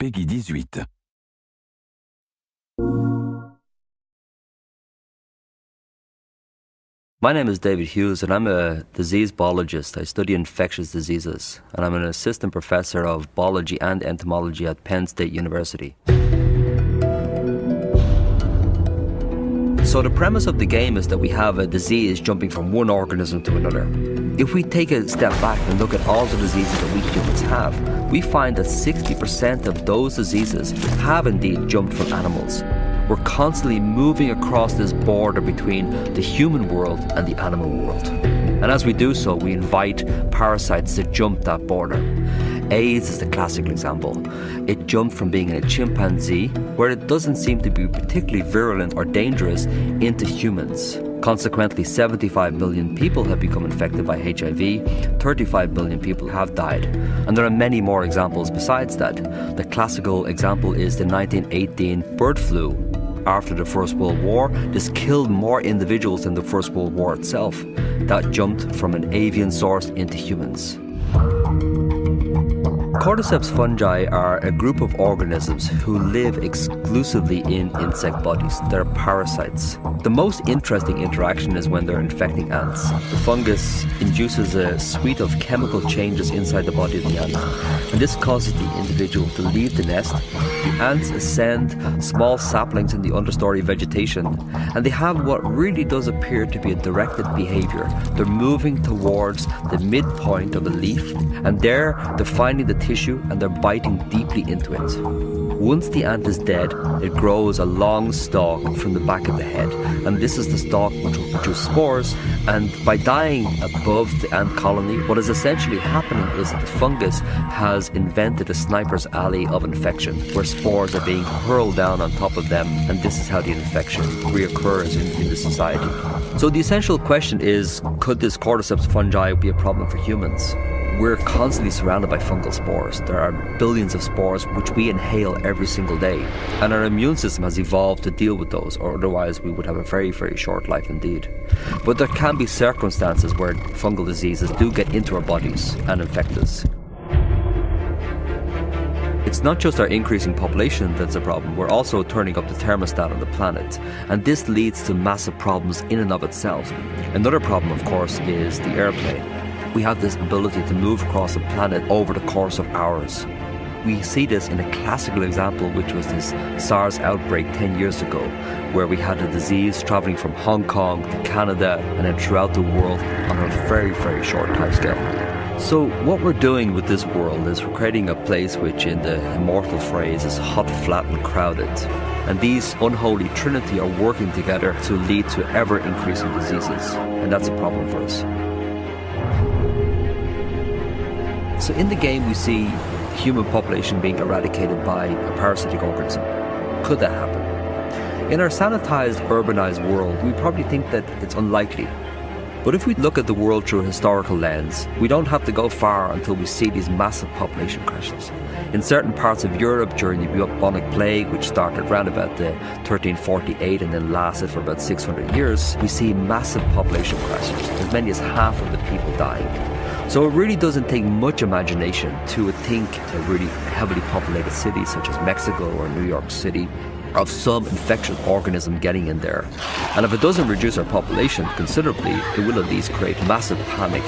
Peggy 18. My name is David Hughes and I'm a disease biologist. I study infectious diseases and I'm an assistant professor of biology and entomology at Penn State University. So the premise of the game is that we have a disease jumping from one organism to another. If we take a step back and look at all the diseases that we humans have, we find that 60% of those diseases have indeed jumped from animals. We're constantly moving across this border between the human world and the animal world. And as we do so, we invite parasites to jump that border. AIDS is the classical example. It jumped from being in a chimpanzee, where it doesn't seem to be particularly virulent or dangerous, into humans. Consequently, 75 million people have become infected by HIV, 35 million people have died. And there are many more examples besides that. The classical example is the 1918 bird flu. After the First World War, this killed more individuals than the First World War itself. That jumped from an avian source into humans. Cordyceps fungi are a group of organisms who live exclusively in insect bodies. They're parasites. The most interesting interaction is when they're infecting ants. The fungus induces a suite of chemical changes inside the body of the ant, and this causes the individual to leave the nest. The ants ascend small saplings in the understory vegetation, and they have what really does appear to be a directed behavior. They're moving towards the midpoint of the leaf, and there they're finding the tissue and they're biting deeply into it. Once the ant is dead, it grows a long stalk from the back of the head, and this is the stalk which will produce spores. And by dying above the ant colony, what is essentially happening is that the fungus has invented a sniper's alley of infection, where spores are being hurled down on top of them, and this is how the infection reoccurs in the society. So the essential question is, could this cordyceps fungi be a problem for humans? We're constantly surrounded by fungal spores. There are billions of spores which we inhale every single day. And our immune system has evolved to deal with those, or otherwise we would have a very, very short life indeed. But there can be circumstances where fungal diseases do get into our bodies and infect us. It's not just our increasing population that's a problem, we're also turning up the thermostat on the planet, and this leads to massive problems in and of itself. Another problem, of course, is the airplane. We have this ability to move across the planet over the course of hours. We see this in a classical example, which was this SARS outbreak 10 years ago, where we had a disease traveling from Hong Kong to Canada and then throughout the world on a very, very short timescale. So what we're doing with this world is we're creating a place which, in the immortal phrase, is hot, flat and crowded. And these unholy trinity are working together to lead to ever-increasing diseases. And that's a problem for us. So in the game we see the human population being eradicated by a parasitic organism. Could that happen? In our sanitized, urbanized world, we probably think that it's unlikely. But if we look at the world through a historical lens, we don't have to go far until we see these massive population crashes. In certain parts of Europe during the bubonic plague, which started around about 1348 and then lasted for about 600 years, we see massive population crashes, as many as half of the people dying. So it really doesn't take much imagination to think a really heavily populated city such as Mexico or New York City of some infectious organism getting in there. And if it doesn't reduce our population considerably, it will at least create massive panic.